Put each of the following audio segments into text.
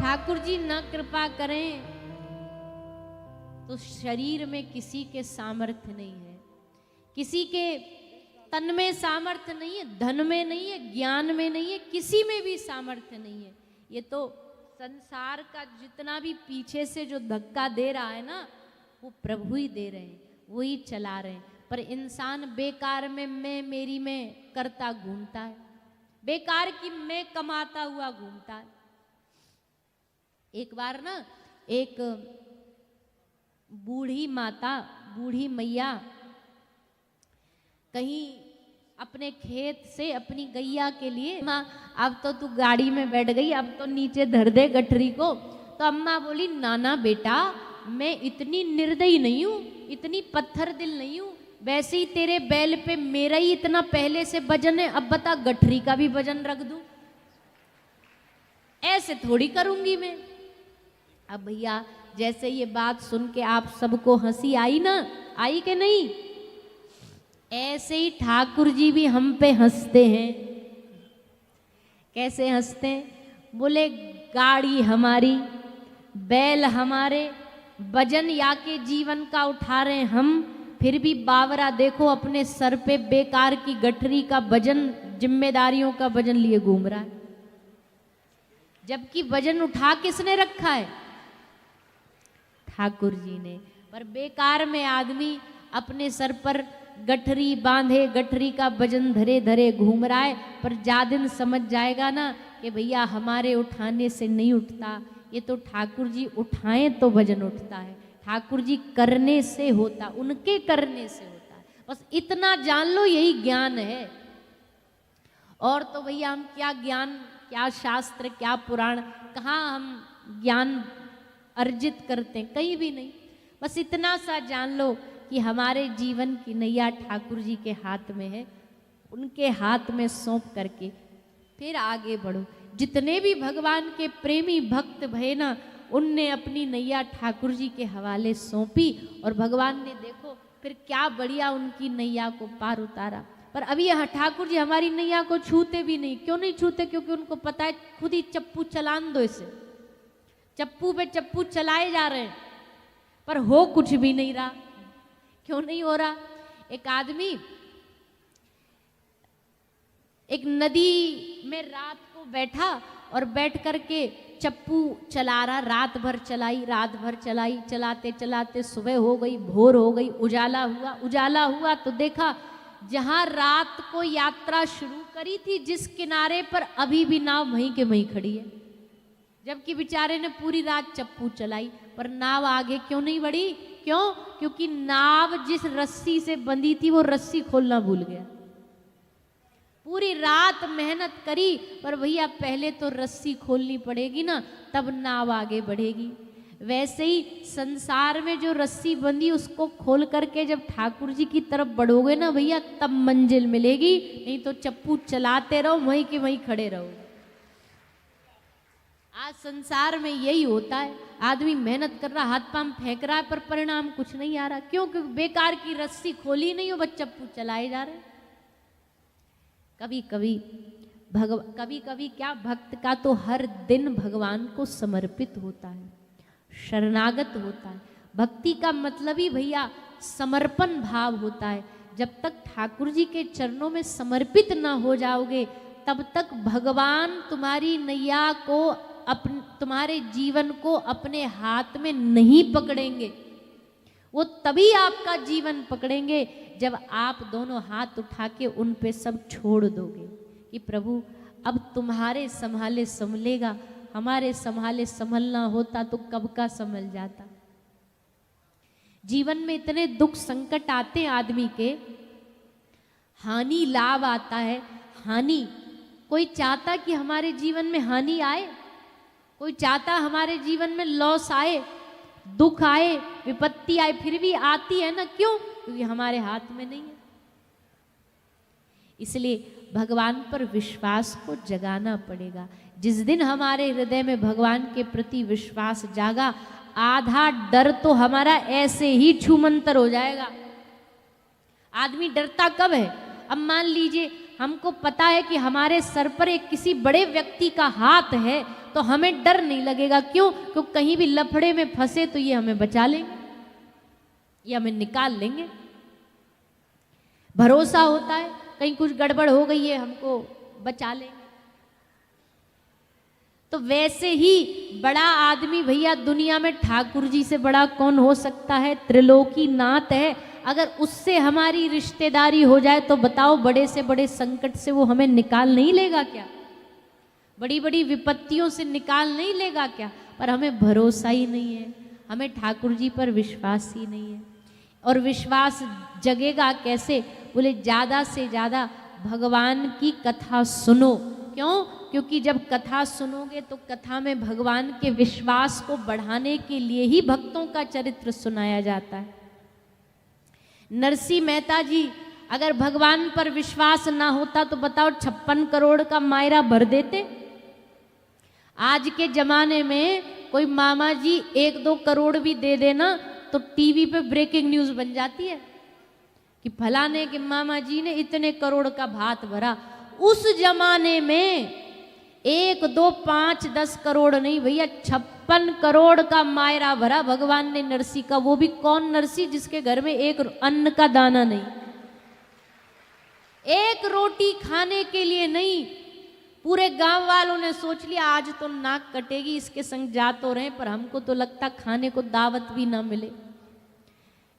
ठाकुर जी न कृपा करें तो शरीर में किसी के सामर्थ्य नहीं है, किसी के तन में सामर्थ्य नहीं है, धन में नहीं है, ज्ञान में नहीं है, किसी में भी सामर्थ्य नहीं है। ये तो संसार का जितना भी पीछे से जो धक्का दे रहा है ना, वो प्रभु ही दे रहे हैं, वो ही चला रहे हैं। पर इंसान बेकार में मैं मेरी में करता घूमता है, बेकार की मैं कमाता हुआ घूमता है। एक बार ना एक बूढ़ी माता, बूढ़ी मैया कहीं अपने खेत से अपनी गैया के लिए, माँ अब तो तू गाड़ी में बैठ गई, अब तो नीचे धर दे गठरी को। तो अम्मा बोली नाना बेटा, मैं इतनी निर्दयी नहीं हूँ, इतनी पत्थर दिल नहीं हूँ, वैसे ही तेरे बैल पे मेरा ही इतना पहले से वजन है, अब बता गठरी का भी वजन रख दूं? ऐसे थोड़ी करूंगी मैं। अब भैया जैसे ये बात सुन के आप सबको हंसी आई ना, आई कि नहीं? ऐसे ही ठाकुर जी भी हम पे हंसते हैं। कैसे हंसते हैं? बोले गाड़ी हमारी, बैल हमारे, वजन या के जीवन का उठा रहे हम, फिर भी बावरा देखो अपने सर पे बेकार की गठरी का वजन, जिम्मेदारियों का वजन लिए घूम रहा है। जबकि वजन उठा किसने रखा है? ठाकुर जी ने। पर बेकार में आदमी अपने सर पर गठरी बांधे, गठरी का वजन धरे धरे घूम रहा है। पर जा दिन समझ जाएगा ना कि भैया हमारे उठाने से नहीं उठता, ये तो ठाकुर जी उठाएं तो वजन उठता है, ठाकुर जी करने से होता, उनके करने से होता है। बस इतना जान लो, यही ज्ञान है। और तो भैया हम क्या ज्ञान, क्या शास्त्र, क्या पुराण, कहाँ हम ज्ञान अर्जित करते हैं? कहीं भी नहीं। बस इतना सा जान लो कि हमारे जीवन की नैया ठाकुर जी के हाथ में है, उनके हाथ में सौंप करके फिर आगे बढ़ो। जितने भी भगवान के प्रेमी भक्त भये ना, उनने अपनी नैया ठाकुर जी के हवाले सौंपी और भगवान ने देखो फिर क्या बढ़िया उनकी नैया को पार उतारा। पर अभी यहाँ ठाकुर जी हमारी नैया को छूते भी नहीं। क्यों नहीं छूते? क्योंकि उनको पता है खुद ही चप्पू चलान दो इसे, चप्पू पे चप्पू चलाए जा रहे हैं, पर हो कुछ भी नहीं रहा। क्यों नहीं हो रहा? एक आदमी एक नदी में रात को बैठा और बैठ करके चप्पू चला रहा, रात भर चलाई, रात भर चलाई, चलाते चलाते सुबह हो गई, भोर हो गई, उजाला हुआ। उजाला हुआ तो देखा जहां रात को यात्रा शुरू करी थी, जिस किनारे पर अभी भी नाव वहीं के वहीं खड़ी है। जबकि बेचारे ने पूरी रात चप्पू चलाई, पर नाव आगे क्यों नहीं बढ़ी? क्यों? क्योंकि नाव जिस रस्सी से बंधी थी वो रस्सी खोलना भूल गया। पूरी रात मेहनत करी, पर भैया पहले तो रस्सी खोलनी पड़ेगी ना, तब नाव आगे बढ़ेगी। वैसे ही संसार में जो रस्सी बंधी उसको खोल करके जब ठाकुर जी की तरफ बढ़ोगे ना भैया, तब मंजिल मिलेगी। नहीं तो चप्पू चलाते रहो, वहीं के वहीं खड़े रहो। आज संसार में यही होता है, आदमी मेहनत कर रहा, हाथ पांव फेंक रहा है, पर परिणाम कुछ नहीं आ रहा। क्यों? क्योंकि बेकार की रस्सी खोली नहीं हो, बस चप्पू चलाए जा रहे। कभी कभी क्या, भक्त का तो हर दिन भगवान को समर्पित होता है, शरणागत होता है। भक्ति का मतलब ही भैया समर्पण भाव होता है। जब तक ठाकुर जी के चरणों में समर्पित ना हो जाओगे, तब तक भगवान तुम्हारी नैया को, तुम्हारे जीवन को अपने हाथ में नहीं पकड़ेंगे। वो तभी आपका जीवन पकड़ेंगे जब आप दोनों हाथ उठा के उन पे सब छोड़ दोगे कि प्रभु अब तुम्हारे संभाले संभलेगा, हमारे संभाले संभलना होता तो कब का संभल जाता। जीवन में इतने दुख संकट आते हैं आदमी के, हानि लाभ आता है। हानि, कोई चाहता कि हमारे जीवन में हानि आए? कोई चाहता हमारे जीवन में लॉस आए, दुख आए, विपत्ति आए? फिर भी आती है ना। क्यों? क्योंकि हमारे हाथ में नहीं है। इसलिए भगवान पर विश्वास को जगाना पड़ेगा। जिस दिन हमारे हृदय में भगवान के प्रति विश्वास जागा, आधा डर तो हमारा ऐसे ही छूमंतर हो जाएगा। आदमी डरता कब है? अब मान लीजिए हमको पता है कि हमारे सर पर एक किसी बड़े व्यक्ति का हाथ है तो हमें डर नहीं लगेगा। क्यों? क्योंकि कहीं भी लफड़े में फंसे तो ये हमें बचा लेंगे, ये हमें निकाल लेंगे। भरोसा होता है कहीं कुछ गड़बड़ हो गई है हमको बचा लेंगे। तो वैसे ही बड़ा आदमी भैया दुनिया में ठाकुर जी से बड़ा कौन हो सकता है? त्रिलोकी नाथ है। अगर उससे हमारी रिश्तेदारी हो जाए तो बताओ बड़े से बड़े संकट से वो हमें निकाल नहीं लेगा क्या? बड़ी बड़ी विपत्तियों से निकाल नहीं लेगा क्या? पर हमें भरोसा ही नहीं है, हमें ठाकुर जी पर विश्वास ही नहीं है। और विश्वास जगेगा कैसे? बोले ज़्यादा से ज़्यादा भगवान की कथा सुनो। क्यों? क्योंकि जब कथा सुनोगे तो कथा में भगवान के विश्वास को बढ़ाने के लिए ही भक्तों का चरित्र सुनाया जाता है। नरसिंह मेहता जी अगर भगवान पर विश्वास ना होता तो बताओ 56 करोड़ का मायरा भर देते? आज के जमाने में कोई मामा जी 1-2 करोड़ भी दे देना तो टीवी पे ब्रेकिंग न्यूज बन जाती है कि फलाने के मामा जी ने इतने करोड़ का भात भरा। उस जमाने में 1, 2, 5, 10 करोड़ नहीं भैया 56 करोड़ का मायरा भरा भगवान ने नरसिंह का। वो भी कौन नरसिंह? जिसके घर में एक अन्न का दाना नहीं, एक रोटी खाने के लिए नहीं। पूरे गांव वालों ने सोच लिया आज तो नाक कटेगी, इसके संग जा तो रहे पर हमको तो लगता खाने को दावत भी ना मिले।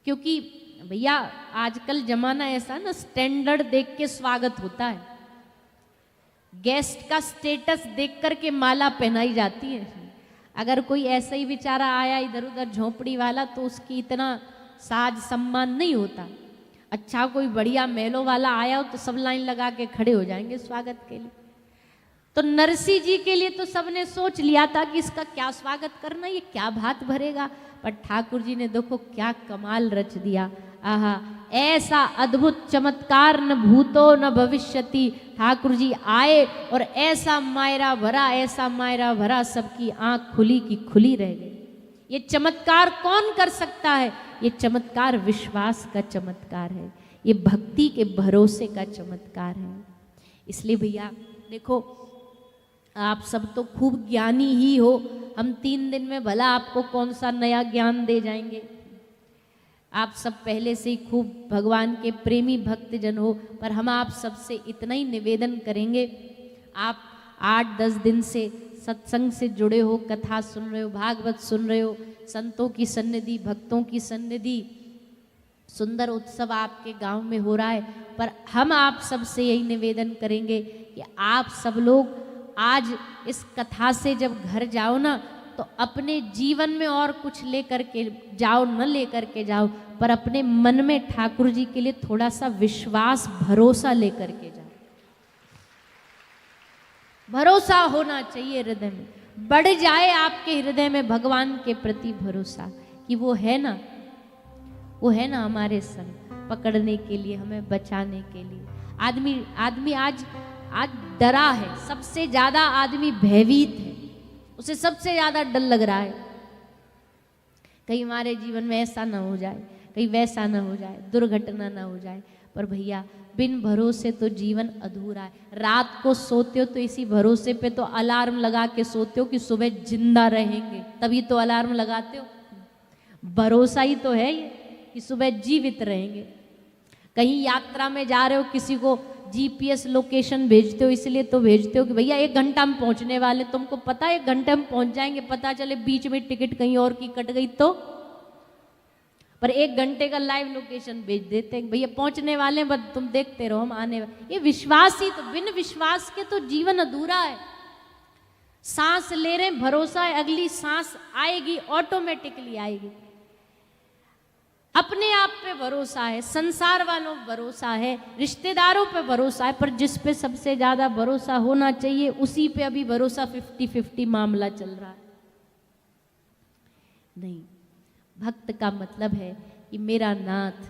क्योंकि भैया आजकल जमाना ऐसा ना, स्टैंडर्ड देख के स्वागत होता है। गेस्ट का स्टेटस देख करके माला पहनाई जाती है। अगर कोई ऐसा ही बेचारा आया इधर उधर झोंपड़ी वाला तो उसकी इतना साज सम्मान नहीं होता। अच्छा कोई बढ़िया मेलों वाला आया हो तो सब लाइन लगा के खड़े हो जाएंगे स्वागत के लिए। तो नरसिंह जी के लिए तो सबने सोच लिया था कि इसका क्या स्वागत करना, ये क्या भात भरेगा। पर ठाकुर जी ने देखो क्या कमाल रच दिया। आहा, ऐसा अद्भुत चमत्कार न भूतो न भविष्यति। ठाकुर जी आए और ऐसा मायरा भरा, ऐसा मायरा भरा, सबकी आंख खुली की खुली रह गई। ये चमत्कार कौन कर सकता है? ये चमत्कार विश्वास का चमत्कार है, ये भक्ति के भरोसे का चमत्कार है। इसलिए भैया देखो, आप सब तो खूब ज्ञानी ही हो। हम 3 दिन में भला आपको कौन सा नया ज्ञान दे जाएंगे। आप सब पहले से ही खूब भगवान के प्रेमी भक्तजन हो। पर हम आप सबसे इतना ही निवेदन करेंगे, आप 8-10 दिन से सत्संग से जुड़े हो, कथा सुन रहे हो, भागवत सुन रहे हो, संतों की सन्निधि, भक्तों की सन्निधि, सुंदर उत्सव आपके गांव में हो रहा है। पर हम आप सबसे यही निवेदन करेंगे कि आप सब लोग आज इस कथा से जब घर जाओ ना तो अपने जीवन में और कुछ लेकर के जाओ, न लेकर के जाओ, पर अपने मन में ठाकुर जी के लिए थोड़ा सा विश्वास, भरोसा लेकर के जाओ। भरोसा होना चाहिए हृदय में, बढ़ जाए आपके हृदय में भगवान के प्रति भरोसा कि वो है ना, वो है ना हमारे संग पकड़ने के लिए, हमें बचाने के लिए। आदमी आज डरा है, सबसे ज्यादा आदमी भयभीत है, उसे सबसे ज्यादा डर लग रहा है कहीं हमारे जीवन में ऐसा ना हो जाए, कहीं वैसा ना हो जाए, दुर्घटना ना हो जाए। पर भैया बिन भरोसे तो जीवन अधूरा है। रात को सोते हो तो इसी भरोसे पे तो अलार्म लगा के सोते हो कि सुबह जिंदा रहेंगे, तभी तो अलार्म लगाते हो। भरोसा ही तो है ये कि सुबह जीवित रहेंगे। कहीं यात्रा में जा रहे हो, किसी को जीपीएस लोकेशन भेजते हो, इसलिए तो भेजते हो कि भैया 1 घंटा में पहुंचने वाले, तुमको पता है 1 घंटे में पहुंच जाएंगे, पता चले बीच में टिकट कहीं और की कट गई तो। पर 1 घंटे का लाइव लोकेशन भेज देते हैं, भैया पहुंचने वाले हैं, बस तुम देखते रहो हम आने वाले। ये विश्वास ही तो, बिन विश्वास के तो जीवन अधूरा है। सांस ले रहे हैं, भरोसा है अगली सांस आएगी, ऑटोमेटिकली आएगी। अपने आप पे भरोसा है, संसार वालों पे भरोसा है, रिश्तेदारों पे भरोसा है, पर जिस पे सबसे ज्यादा भरोसा होना चाहिए उसी पे अभी भरोसा 50-50 मामला चल रहा है। नहीं, भक्त का मतलब है कि मेरा नाथ,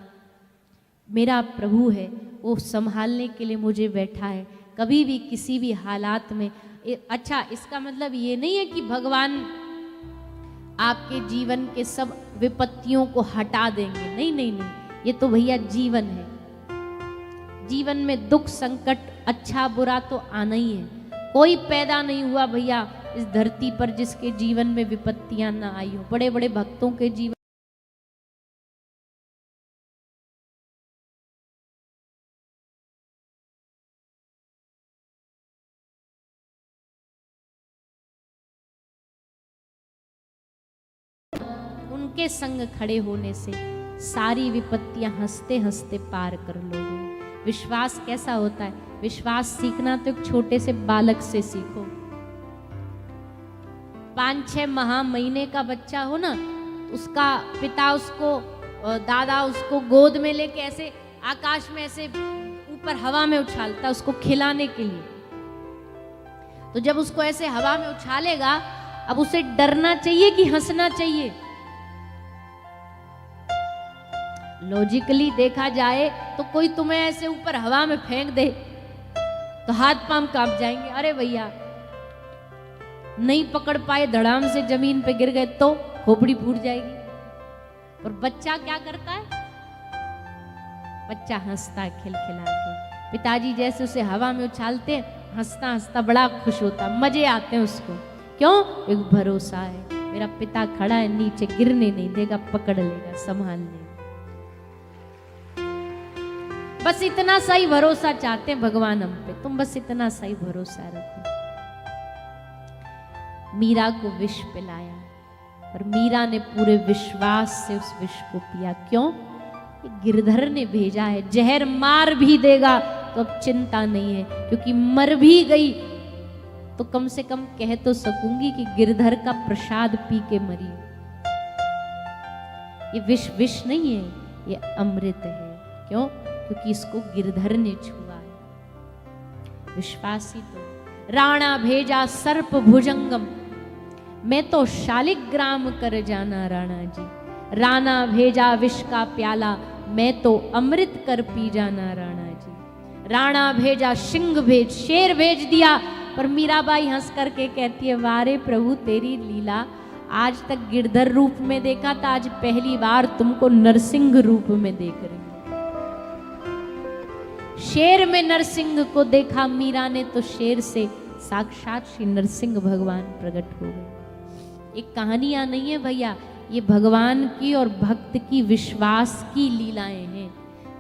मेरा प्रभु है, वो संभालने के लिए मुझे बैठा है, कभी भी किसी भी हालात में। अच्छा, इसका मतलब ये नहीं है कि भगवान आपके जीवन के सब विपत्तियों को हटा देंगे, नहीं नहीं नहीं, ये तो भैया जीवन है। जीवन में दुख संकट अच्छा बुरा तो आना ही है। कोई पैदा नहीं हुआ भैया इस धरती पर जिसके जीवन में विपत्तियां ना आई हो। बड़े बड़े भक्तों के जीवन उनके संग खड़े होने से सारी विपत्तियां हंसते हंसते पार कर लोगे। विश्वास कैसा होता है? विश्वास सीखना तो एक छोटे से बालक से सीखो। 5-6 महीने का बच्चा हो ना, उसका पिता उसको दादा उसको गोद में लेके ऐसे आकाश में ऐसे ऊपर हवा में उछालता उसको खिलाने के लिए। तो जब उसको ऐसे हवा में उछालेगा, अब उसे डरना चाहिए कि हंसना चाहिए? लॉजिकली देखा जाए तो कोई तुम्हें ऐसे ऊपर हवा में फेंक दे तो हाथ पांव कांप जाएंगे। अरे भैया नहीं पकड़ पाए, धड़ाम से जमीन पे गिर गए तो खोपड़ी फूट जाएगी। और बच्चा क्या करता है? बच्चा हंसता है खिलखिला के। पिताजी जैसे उसे हवा में उछालते हैं, हंसता हंसता बड़ा खुश होता, मजे आते हैं उसको। क्यों? एक भरोसा है, मेरा पिता खड़ा है, नीचे गिरने नहीं देगा, पकड़ लेगा, संभाल लेगा। बस इतना सा ही भरोसा चाहते हैं भगवान हम पे। तुम बस इतना सा ही भरोसा रखो। मीरा को विष पिलाया, पर मीरा ने पूरे विश्वास से उस विष को पिया। क्यों? गिरधर ने भेजा है, जहर मार भी देगा तो अब चिंता नहीं है, क्योंकि मर भी गई तो कम से कम कह तो सकूंगी कि गिरधर का प्रसाद पी के मरी। ये विष विष नहीं है, ये अमृत है। क्यों? क्योंकि इसको गिरधर ने छुआ है। विश्वासी तो राणा भेजा सर्प भुजंगम, मैं तो शालिग्राम कर जाना राणा जी। राणा भेजा विष का प्याला, मैं तो अमृत कर पी जाना राणा जी। राणा भेजा सिंह भेज, शेर भेज दिया। पर मीराबाई हंस करके कहती है, वारे प्रभु तेरी लीला, आज तक गिरधर रूप में देखा था, आज पहली बार तुमको नरसिंह रूप में देख रही। शेर में नरसिंह को देखा मीरा ने तो शेर से साक्षात श्री नरसिंह भगवान प्रकट हो गए। एक कहानियां नहीं है भैया, ये भगवान की और भक्त की विश्वास की लीलाएं हैं,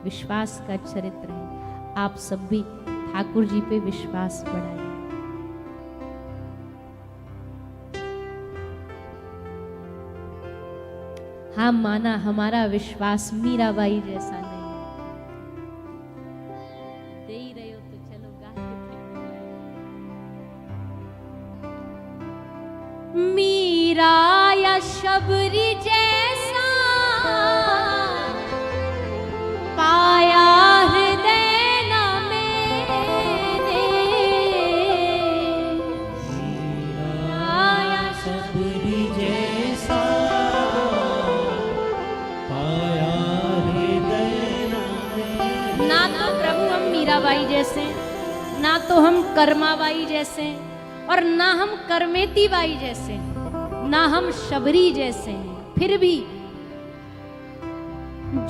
विश्वास का चरित्र है। आप सब भी ठाकुर जी पे विश्वास बढ़ाइए। हाँ माना, हमारा विश्वास मीराबाई जैसा नहीं। दे ही रहे हो तो चलो गा। मीरा या शबरी जैसा पाया हृदय न मैंने। मीरा या शबरी जैसा पाया हृदय न मैंने। ना तो प्रभु हम मीराबाई जैसे, ना तो हम कर्माबाई जैसे, और ना हम करमेती बाई जैसे, ना हम शबरी जैसे हैं। फिर भी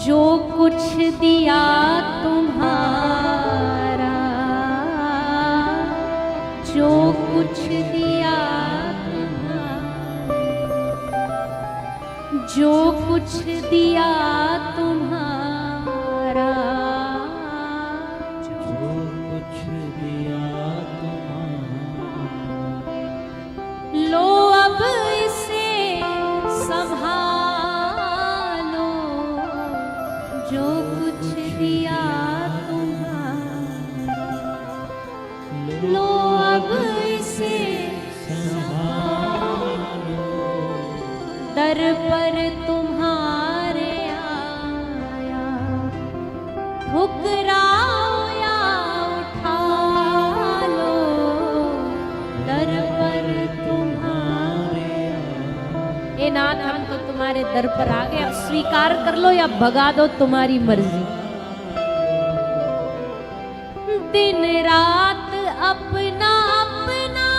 जो कुछ दिया तुम्हारा, जो कुछ दिया तुम्हारा, जो कुछ दिया तुम्हारा, जो कुछ दिया तुम्हारा, लो अब इसे संभालो। जो कुछ दिया तुम्हारा, लो अब इसे संभालो। दर पर तुम्हारे आया, ठुकराओ या उठा लो। दर पर तुम्हारे आया, ए नाथ हम तो तुम्हारे दर पर आ गए, अब स्वीकार कर लो या भगा दो, तुम्हारी मर्जी। दिन रात अपना अपना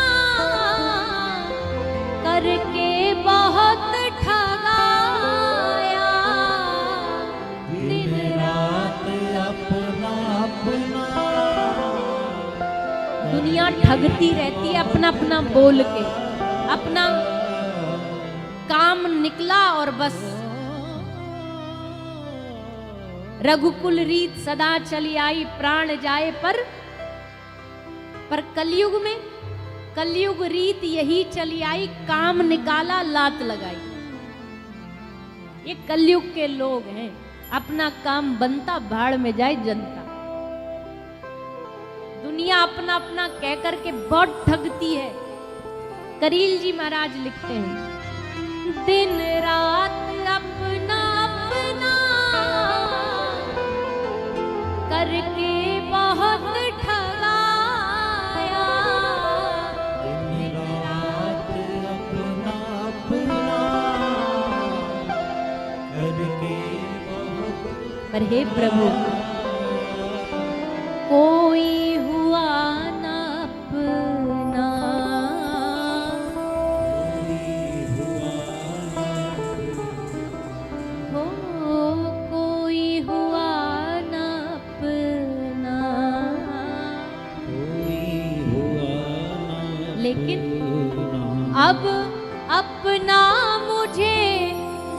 करके बहुत ठगाया। दिन रात अपना अपना दुनिया ठगती रहती है अपना अपना बोल के, अपना काम निकला और बस। रघुकुल रीत सदा चली आई, प्राण जाए पर कलयुग में, कलयुग रीत यही चली आई, काम निकाला लात लगाई। ये कलयुग के लोग हैं, अपना काम बनता भाड़ में जाए जनता। दुनिया अपना अपना कह करके बहुत ठगती है। करील जी महाराज लिखते हैं, दिन रात अपना अपना करके बहुत ठगाया। दिन रात अपना अपना करके बहुत। पर हे प्रभु, कोई हुआ न अपना, हो कोई हुआ न अपना। लेकिन अब अपना मुझे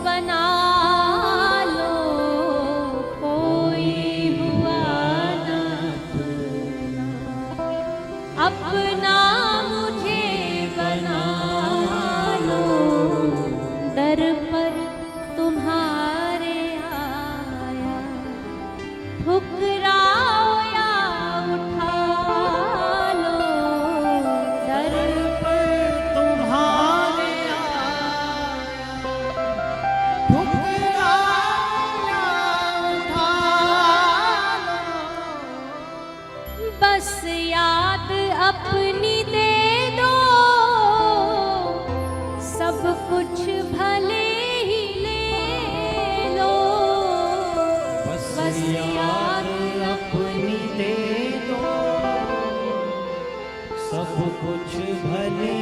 बना लो, कोई हुआ न अपना। अपना मुझे बना लो, दर पर तुम्हारे आया। ठुकराओ या उठा लो, दर पर तुम्हारे बस याद अपनी दे दो, सब कुछ भले ही ले लो। बस याद अपनी दे दो, सब कुछ भले।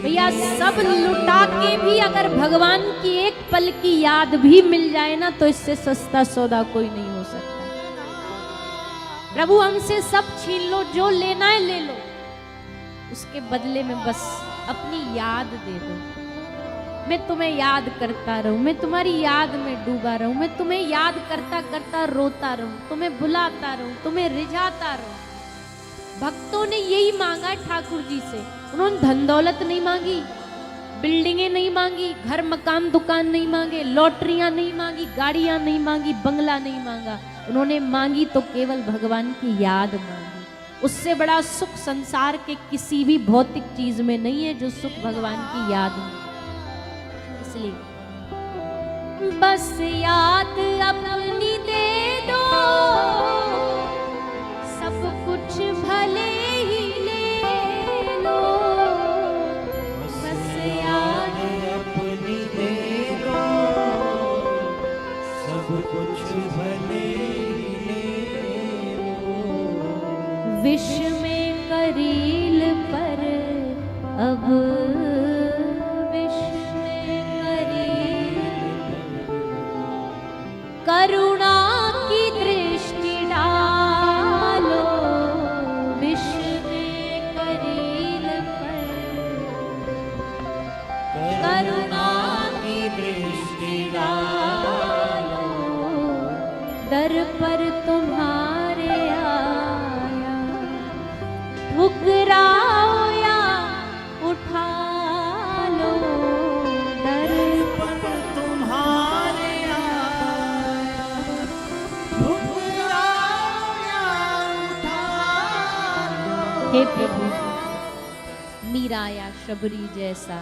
भैया सब लुटा के भी अगर भगवान की एक पल की याद भी मिल जाए ना, तो इससे सस्ता सौदा कोई नहीं हो सकता। प्रभु हमसे सब छीन लो, जो लेना है ले लो, उसके बदले में बस अपनी याद दे दो। मैं तुम्हें याद करता रहूं, मैं तुम्हारी याद में डूबा रहूं, मैं तुम्हें याद करता करता रोता रहूं, तुम्हें बुलाता रहूं, तुम्हें रिझाता रहूं। भक्तों ने यही मांगा है ठाकुर जी से। उन्होंने धन दौलत नहीं मांगी, बिल्डिंगें नहीं मांगी, घर मकान दुकान नहीं मांगे, लॉटरियां नहीं मांगी, गाड़ियां नहीं मांगी, बंगला नहीं मांगा। उन्होंने मांगी तो केवल भगवान की याद मांगी। उससे बड़ा सुख संसार के किसी भी भौतिक चीज में नहीं है जो सुख भगवान की याद में। इसलिए बस याद अपनी दे दो, सब कुछ भले ही ले लो। बस याद अपनी दे दो, सब कुछ भले ले लो। विष में करील पर अब, विष में करील करुणा की दृष्टि डालो। विष में करील पर करुणा की दृष्टि डालो, दर पर तुम्हारे आया। ठुकराओ या उठा लो, दर पर तुम्हारे आया। ठुकराओ या उठा लो। हे प्रभु, मीरा या शबरी जैसा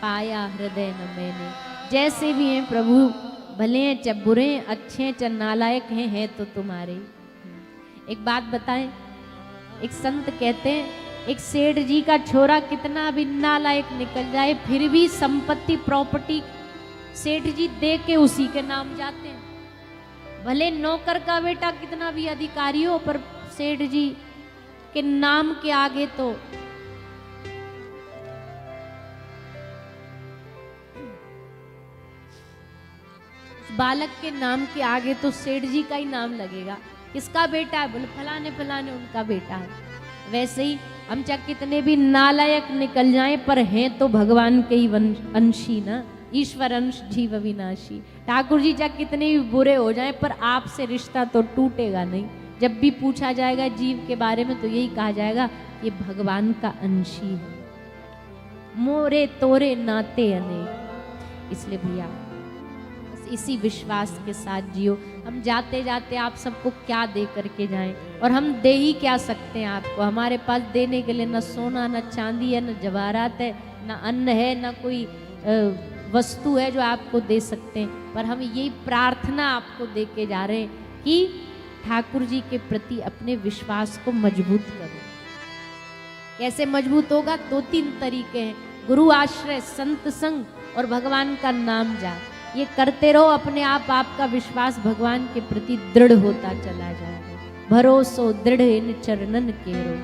पाया हृदय न मैंने। जैसे भी हैं प्रभु, भले हैं चाहे बुरे हैं, अच्छे हैं चाहे नालायक हैं तो तुम्हारे। एक बात बताएं, एक संत कहते हैं एक सेठ जी का छोरा कितना भी नालायक निकल जाए, फिर भी संपत्ति प्रॉपर्टी सेठ जी दे के उसी के नाम जाते हैं। भले नौकर का बेटा कितना भी अधिकारी हो, पर सेठ जी के नाम के आगे तो बालक के नाम के आगे तो सेठ जी का ही नाम लगेगा। किसका बेटा है? बोले फलाने फलाने उनका बेटा है। वैसे ही हम चाहे कितने भी नालायक निकल जाएं पर हैं तो भगवान के ही अंशी ना, ईश्वर अंश जीव अविनाशी। ठाकुर जी चाहे कितने भी बुरे हो जाएं पर आपसे रिश्ता तो टूटेगा नहीं। जब भी पूछा जाएगा जीव के बारे में तो यही कहा जाएगा ये भगवान का अंशी है, मोरे तोरे नाते अनेक। इसलिए भैया बस इसी विश्वास के साथ जियो। हम जाते जाते आप सबको क्या दे करके जाएं, और हम दे ही क्या सकते हैं आपको। हमारे पास देने के लिए न सोना न चांदी है, न जवाहरात है, न अन्न है, न कोई वस्तु है जो आपको दे सकते हैं। पर हम यही प्रार्थना आपको दे के जा रहे हैं कि ठाकुर जी के प्रति अपने विश्वास को मजबूत करो। कैसे मजबूत होगा? 2-3 तरीके हैं, गुरु आश्रय, संत संग और भगवान का नाम जाप। ये करते रहो, अपने आप आपका विश्वास भगवान के प्रति दृढ़ होता चला जाएगा। भरोसो दृढ़ इन चरणन केरो।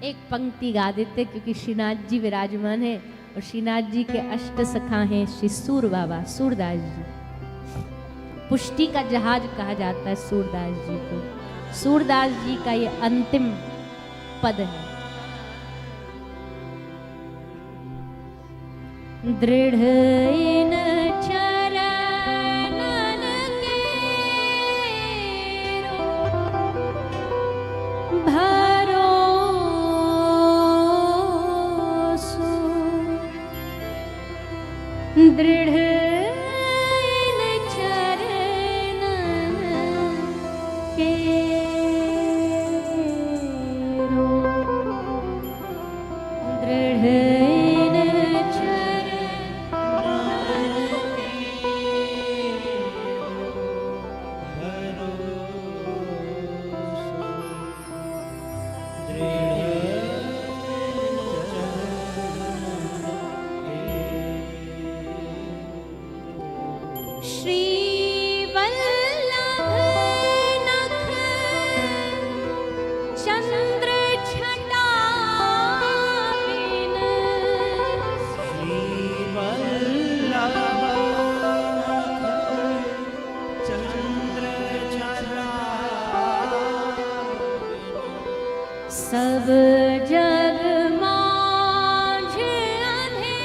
एक पंक्ति गा देते क्योंकि श्रीनाथ जी विराजमान है और श्रीनाथ जी के अष्ट सखा हैं श्री सूर बाबा सूरदास जी। पुष्टि का जहाज कहा जाता है सूरदास जी को। सूरदास जी का ये अंतिम पद है। दृढ़ इन चरणन केरो भरोसो दृढ़ सब जग माझे अंधेरो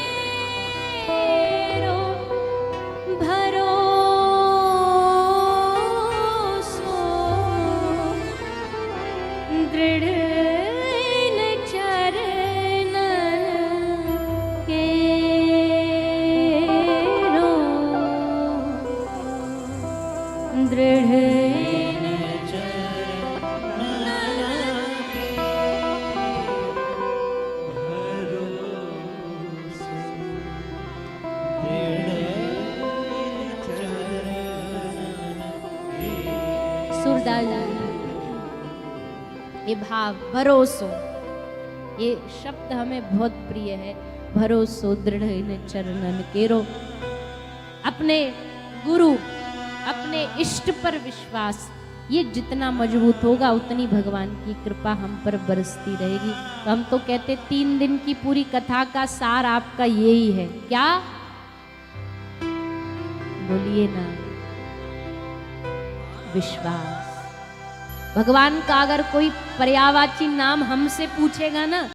भरोसो दृढ़ इन चरणन केरो दृढ़ ये भाव भरोसो, ये शब्द हमें बहुत प्रिय है। भरोसो दृढ़ इन चरणन केरो। अपने गुरु, अपने इष्ट पर विश्वास, ये जितना मजबूत होगा उतनी भगवान की कृपा हम पर बरसती रहेगी। तो हम तो कहते 3 दिन की पूरी कथा का सार आपका यही है। क्या बोलिए ना? विश्वास। भगवान का अगर कोई पर्यायवाची नाम हमसे पूछेगा ना